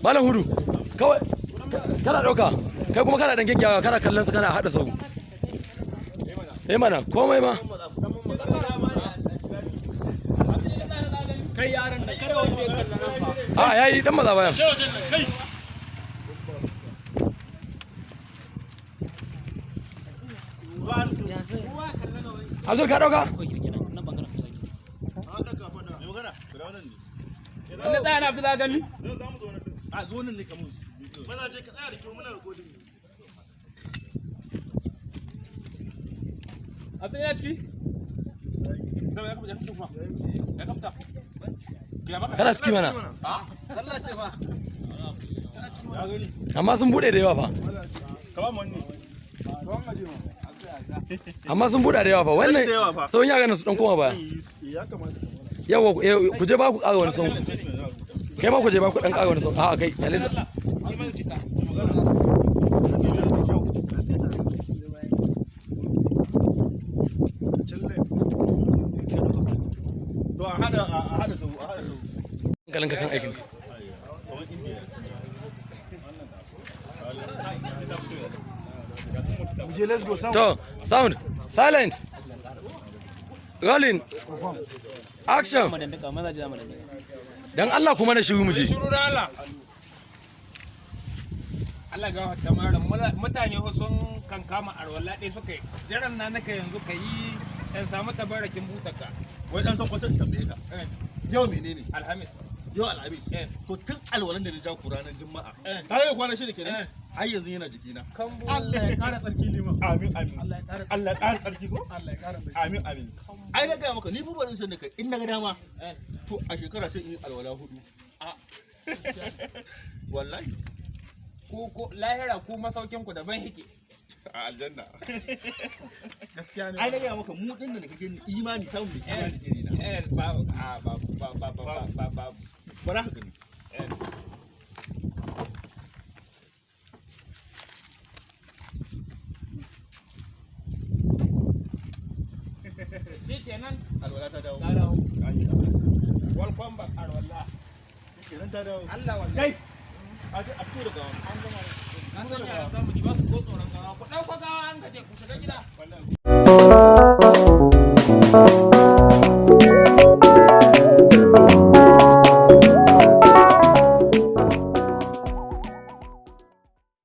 malam hudu kawai kana dauka kai kuma kana dan gaggawa kana kallon su kana hada sau mana komai ma kai yaran da kare wanda ya kalla nan fa yayi dan maza bayan kai Azur ka dauka? Allah tsaya na fita gani. A zo nan ne kamun. Maza je ka tsaya da kyau muna recording. Abin ya ciki? Zama ya kamta. Kana ciki mana? Allah ce ba. Amma sun bude da yawa fa. Kaba mun ne. Amma sun buɗa da yawa fa wannan sau ya gane su dan koma baya yawa ku je ba ku ƙara wani sau kai ma ku je ba ku dan ƙara wani sau a kai alisa to a hada sau hankalinka kan aikin ka let's go sound. To, sound, silent, rolling, action. Dan Allah kuma na shiru muje. Shiru da Allah. Allah ga wata mara mutane sun kan kama arwala ɗaya suka yi. Jiran na naka yanzu ka yi ɗan samu tabarakin butarka. Wai dan son kwatan tambaye ka. Yau menene? Alhamis. Yau alhamis. To tun alwalan da na ja ku ranar juma'a. Har yau kwana shida kenan. Ai yanzu yana jikina. Allah ya kara tsarki liman. Amin amin. Allah ya kara Allah ya kara tsarki ko? Allah ya kara tsarki. Amin amin. Ai na ga maka ni fa barin san da kai in na ga dama. To a shekara sai in yi alwala 4. Wallahi. Ko lahira ko masaukin ku daban yake. A aljanna. Gaskiya ne. Ai na ga maka mu din da kake ni imani samu da imani iri na. Ba. Bara haka ne. Shi kenan Alwala ta dawo. ta dawo. Welcome back alwala. Kenan ta dawo. Allah wallahi. Kai. A fito da gawa. An zama yaran zamani ba su ko tsoron gawa. Ku ɗauka gawa an gace ku shiga gida.